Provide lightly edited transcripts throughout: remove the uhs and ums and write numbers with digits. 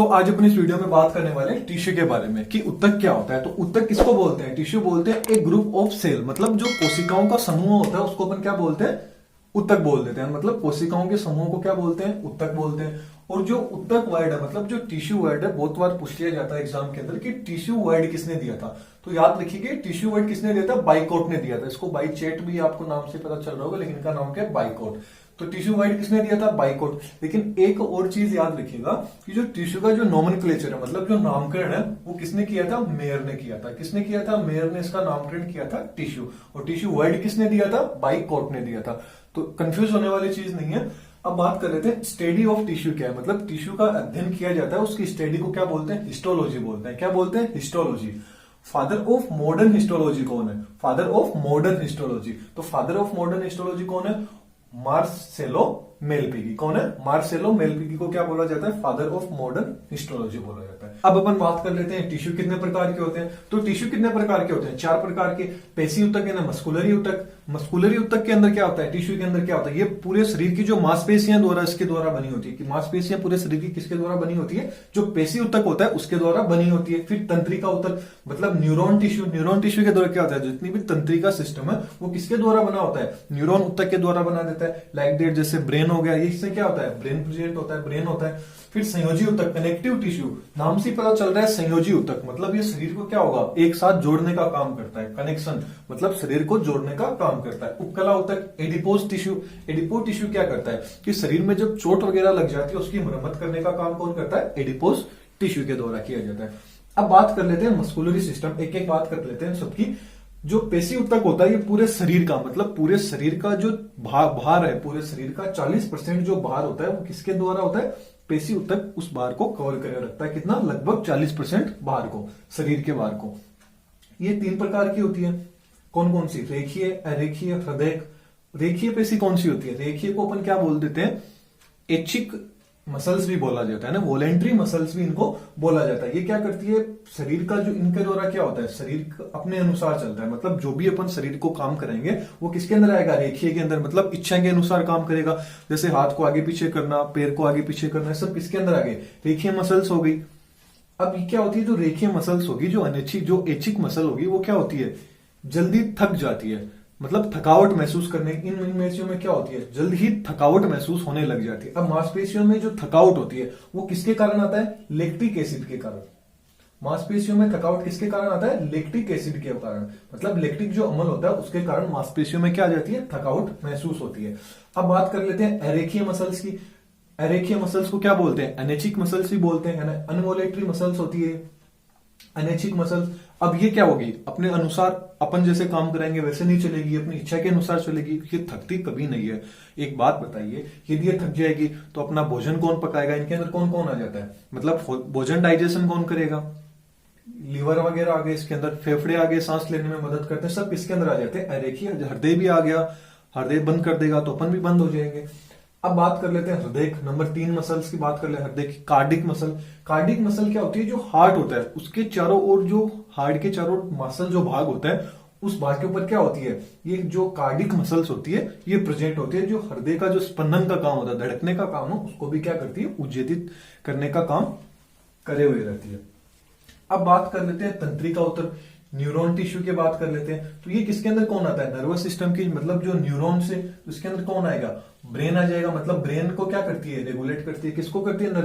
आज अपनी इस वीडियो में बात करने वाले हैं टिश्यू के बारे में कि ऊतक क्या होता है। तो ऊतक किसको बोलते हैं? टिश्यू बोलते हैं एक ग्रुप ऑफ सेल, मतलब जो कोशिकाओं का समूह होता है उसको अपन क्या बोलते हैं? ऊतक बोल देते हैं। मतलब कोशिकाओं के समूह को क्या बोलते हैं? ऊतक बोलते हैं। और जो ऊतक वर्ड है, मतलब जो टिश्यू वर्ड है, बहुत बार पूछ लिया जाता है एग्जाम के अंदर कि टिश्यू वर्ड किसने दिया था। तो याद रखिए टिश्यू वर्ड किसने दिया था? बाइकॉट ने दिया था। इसको बाइचेट भी आपको नाम से पता चल रहा होगा, लेकिन इनका नाम क्या है? बाइकॉट। तो टिश्यू वर्ड किसने दिया था? बाइकॉट। लेकिन एक और चीज याद रखिएगा कि जो टिश्यू का जो नोमेनक्लेचर है, मतलब जो नामकरण है, वो किसने किया था? मेयर ने किया था। किसने किया था? मेयर ने इसका नामकरण किया था टिश्यू। और टिश्यू वर्ड किसने दिया था? बाइकॉट ने दिया था। तो कंफ्यूज होने वाली चीज नहीं है। अब बात कर लेते हैं स्टडी ऑफ टिश्यू क्या है। मतलब टिश्यू का अध्ययन किया जाता है, उसकी स्टडी को क्या बोलते हैं? हिस्टोलॉजी बोलते हैं। क्या बोलते हैं? Histology. Father of modern histology कौन है? Father of modern histology. तो फादर ऑफ मॉडर्न हिस्टोलॉजी कौन है? Marcelo Malpighi. कौन है? मार्सेलो मेलपिगी को क्या बोला जाता है? फादर ऑफ मॉडर्न हिस्टोलॉजी बोला जाता है। अब अपन बात कर लेते हैं टिश्यू कितने प्रकार के होते हैं। तो टिश्यू कितने प्रकार के होते हैं? 4 प्रकार के। पेशी ऊतक है ना, मस्कुलरी ऊतक। मस्कुलरी ऊतक के अंदर क्या होता है? टिश्यू के अंदर क्या होता है? ये पूरे शरीर की जो मांसपेशियां द्वारा इसके द्वारा बनी होती है। कि मांसपेशियां पूरे शरीर की किसके द्वारा बनी होती है? जो पेशी ऊतक होता है उसके द्वारा बनी होती है। फिर तंत्रिका ऊतक, मतलब न्यूरॉन टिश्यू। न्यूरॉन टिश्यू के द्वारा क्या होता है? जितनी भी तंत्रिका सिस्टम है वो किसके द्वारा बना होता है? न्यूरॉन ऊतक के द्वारा बना देता है। लाइक दैट, जैसे ब्रेन हो गया, ये इससे क्या होता है? ब्रेन प्रेजेंट होता है, ब्रेन होता है। फिर संयोजी ऊतक, कनेक्टिव टिश्यू। नाम से पता चल रहा है संयोजी ऊतक, मतलब ये शरीर को क्या होगा? एक साथ जोड़ने का काम करता है। कनेक्शन, मतलब शरीर को जोड़ने का काम करता है। उपकला ऊतक, एडिपोज टिश्यू। एडिपोज टिश्यू क्या करता है कि शरीर में जब चोट वगैरह लग जाती है उसकी मरम्मत करने का काम कौन करता है? एडिपोज टिश्यू के द्वारा किया जाता है। अब बात कर लेते हैं मस्कुलरी सिस्टम, एक एक बात कर लेते हैं सबकी। जो पेशी ऊतक होता है ये पूरे शरीर का, मतलब पूरे शरीर का जो भार है, पूरे शरीर का 40% जो भार होता है वो किसके द्वारा होता है? पेशी ऊतक उस भार को कवर कर रखता है। कितना? लगभग 40% भार को, शरीर के भार को। ये 3 प्रकार की होती है। कौन कौन सी? रेखीय, अरेखीय, हृदय। रेखीय पेशी कौन सी होती है? रेखीय को अपन क्या बोल देते हैं? ऐच्छिक मसल्स भी बोला जाता है ना, वॉलेंट्री मसल्स भी इनको बोला जाता है। ये क्या करती है? शरीर का जो इनके द्वारा क्या होता है? शरीर अपने अनुसार चलता है। मतलब जो भी अपन शरीर को काम करेंगे वो किसके अंदर आएगा? रेखीय के अंदर। मतलब इच्छा के अनुसार काम करेगा। जैसे हाथ को आगे पीछे करना, पैर को आगे पीछे करना, सब किसके अंदर आ गए? रेखीय मसल्स हो गई। अब ये क्या होती है? जो रेखीय मसल्स होगी, जो अनैच्छिक, जो ऐच्छिक मसल होगी, वो क्या होती है? जल्दी थक जाती है, मतलब थकावट महसूस करने। इन मांसपेशियों में क्या होती है? जल्द ही थकावट महसूस होने लग जाती है। अब मांसपेशियों में जो थकावट होती है वो किसके कारण आता है? लैक्टिक एसिड के कारण। मांसपेशियों में थकावट किसके कारण आता है? लैक्टिक एसिड के कारण। मतलब लैक्टिक जो अम्ल होता है उसके कारण मांसपेशियों में क्या आ जाती है? थकावट महसूस होती है। अब बात कर लेते हैं अरेखीय मसल्स की। अरेखीय मसल्स को क्या बोलते हैं? अनैच्छिक मसल्स भी बोलते हैं ना। अनवॉलेटरी मसल्स होती है अनैच्छिक मसल्स। अब ये क्या होगी? अपने अनुसार अपन जैसे काम कराएंगे वैसे नहीं चलेगी, अपनी इच्छा के अनुसार चलेगी। ये थकती कभी नहीं है। एक बात बताइए, यदि ये थक जाएगी तो अपना भोजन कौन पकाएगा? इनके अंदर कौन कौन आ जाता है? मतलब भोजन डाइजेशन कौन करेगा? लीवर वगैरह आ गए इसके अंदर, फेफड़े आ गए, सांस लेने में मदद करते हैं, सब किसके अंदर आ जाते हैं? अरेखीय। हृदय भी आ गया, हृदय बंद कर देगा तो अपन भी बंद हो जाएंगे। अब बात कर लेते हैं हृदय, नंबर 3 मसल्स की बात कर ले। हृदय की कार्डिक मसल। कार्डिक मसल क्या होती है? जो हार्ट होता है उसके चारों ओर, जो हार्ट के चारों मसल जो भाग होता है उस भाग के ऊपर क्या होती है? ये जो कार्डिक मसल्स होती है ये प्रेजेंट होती है। जो हृदय का जो स्पंदन का काम होता है, धड़कने का काम हो, उसको भी क्या करती है? उत्तेजित करने का काम करे हुए रहती है। अब बात कर लेते हैं तंत्रिका ऊतक, न्यूरॉन टिश्यू की बात कर लेते हैं। तो ये किसके अंदर कौन आता है? नर्वस सिस्टम की, मतलब जो न्यूरॉन से, इसके अंदर कौन आएगा? ब्रेन आ जाएगा। मतलब ब्रेन को क्या करती है? रेगुलेट करती है। किसको करती है?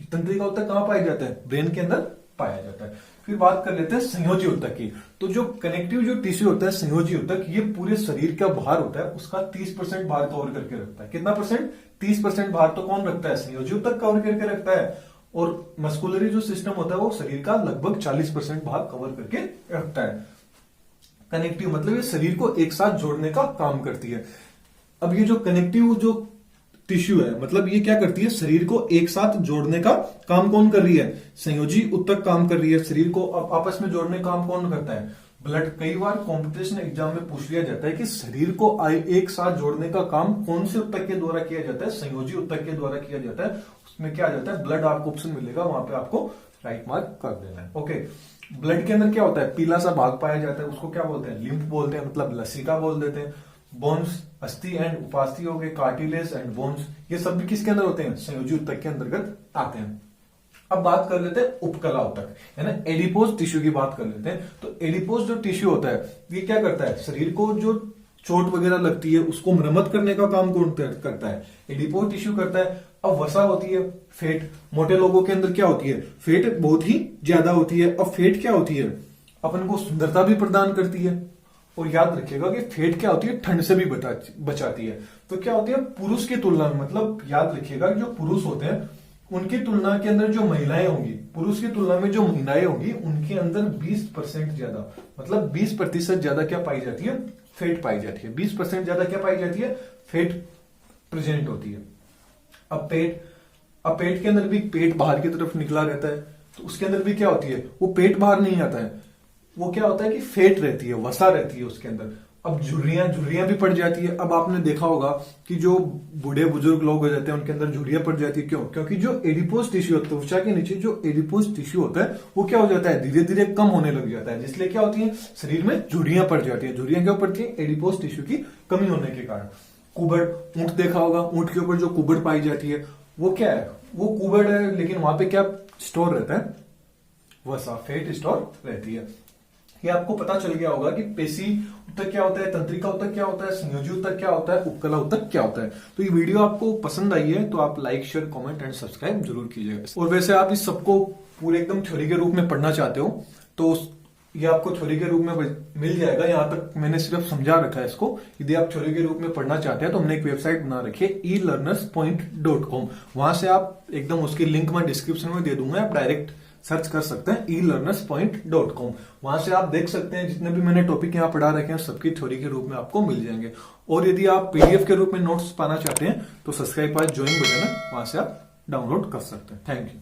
तंत्रिका ऊतक कहां पाया जाता है? ब्रेन के अंदर पाया जाता है। फिर बात कर लेते हैं संयोजी ऊतक की। तो जो कनेक्टिव जो टिश्यू होता है संयोजी ऊतक, ये पूरे शरीर का भार होता है उसका 30% भार कवर करके रखता है। कितना परसेंट? 30% भार तो कौन रखता है? संयोजी ऊतक कवर करके रखता है। और मस्कुलरी जो सिस्टम होता है वो शरीर का लगभग 40% भाग कवर करके रखता है। कनेक्टिव मतलब ये शरीर को एक साथ जोड़ने का काम करती है। अब ये जो कनेक्टिव जो टिश्यू है, मतलब ये क्या करती है? शरीर को एक साथ जोड़ने का काम कौन कर रही है? संयोजी ऊतक काम कर रही है। शरीर को आपस में जोड़ने का काम कौन करता है? ब्लड। कई बार कॉम्पिटिशन एग्जाम में पूछ लिया जाता है कि शरीर को एक साथ जोड़ने का काम कौन से ऊतक के द्वारा किया जाता है? संयोजी ऊतक के द्वारा किया जाता है। उसमें क्या आ जाता है? ब्लड आपको ऑप्शन मिलेगा, वहां पे आपको राइट मार्क कर देना है। ओके। ब्लड के अंदर क्या होता है? पीला सा भाग पाया जाता है, उसको क्या बोलते हैं? लिम्फ बोलते हैं, मतलब लसिका बोल देते हैं। बोन्स, अस्थि एंड उपास्थि हो गए, कार्टिलेज एंड बोन्स, ये सब भी किसके अंदर होते हैं? संयोजी ऊतक के अंतर्गत आते हैं। अब बात कर लेते हैं उपकला ऊतक, है ना, एडिपोज टिश्यू की बात कर लेते हैं। तो एडिपोज जो टिश्यू होता है ये क्या करता है, शरीर को जो चोट वगैरह लगती है उसको मरम्मत करने का काम कौन करता है, एडिपोज टिश्यू करता है। अब वसा होती है फैट, मोटे लोगों के अंदर क्या होती है, फैट बहुत ही ज्यादा होती है। अब फैट क्या होती है, अपन को सुंदरता भी प्रदान करती है, और याद रखिएगा कि फैट क्या होती है, ठंड से भी बचाती है। तो क्या होती है, पुरुष की तुलना में, मतलब याद रखिएगा जो पुरुष होते हैं उनकी तुलना के अंदर जो महिलाएं होंगी, पुरुष की तुलना में जो महिलाएं होंगी उनके अंदर 20% ज्यादा, मतलब 20% ज्यादा क्या पाई जाती है, फैट पाई जाती है। 20% ज्यादा क्या पाई जाती है, फैट प्रेजेंट होती है। अब पेट के अंदर भी, पेट बाहर की तरफ निकला रहता है, तो उसके अंदर भी क्या होती है, वो पेट बाहर नहीं आता है, वो क्या होता है कि फैट रहती है, वसा रहती है उसके अंदर। अब झुर्रियां भी पड़ जाती है। अब आपने देखा होगा कि जो बूढ़े बुजुर्ग लोग हो जाते हैं उनके अंदर झुर्रियां पड़ जाती है, क्यों, क्योंकि जो एडिपोज टिश्यू होता है, त्वचा के नीचे जो एडिपोज टिश्यू होता है वो क्या हो जाता है, धीरे धीरे कम होने लग जाता है, जिसलिए क्या होती है, शरीर में झुर्रियां पड़ जाती है। झुर्रियां क्यों पड़ती है, एडिपोज टिश्यू की कमी होने के कारण। कुबड़, ऊंट देखा होगा, ऊंट के ऊपर जो कुबड़ पाई जाती है वो क्या है, वो कुबड़ है, लेकिन वहां पे क्या स्टोर रहता है, वसा, फैट स्टोर रहती है। ये आपको पता चल गया होगा कि पेशी ऊतक क्या होता है, तंत्रिका ऊतक क्या होता है, संयोजी ऊतक क्या होता है, उपकला ऊतक क्या होता है। तो ये वीडियो आपको पसंद आई है तो आप like, share, comment and subscribe जरूर कीजिएगा। और वैसे आप इस सबको पूरे एकदम थ्योरी के रूप में पढ़ना चाहते हो तो ये आपको थ्योरी के रूप में मिल जाएगा। यहाँ तक मैंने सिर्फ समझा रखा है इसको। यदि आप थ्योरी के रूप में पढ़ना चाहते हैं तो हमने एक वेबसाइट बना रखी है elearnerspoint.com। वहां से आप एकदम, उसकी लिंक मैं डिस्क्रिप्शन में दे दूंगा, आप डायरेक्ट सर्च कर सकते हैं elearnerspoint.com। वहां से आप देख सकते हैं जितने भी मैंने टॉपिक यहाँ पढ़ा रखे हैं सबकी थ्योरी के रूप में आपको मिल जाएंगे। और यदि आप पीडीएफ के रूप में नोट्स पाना चाहते हैं तो सब्सक्राइब पर ज्वाइन बटन है, वहां से आप डाउनलोड कर सकते हैं। Thank you.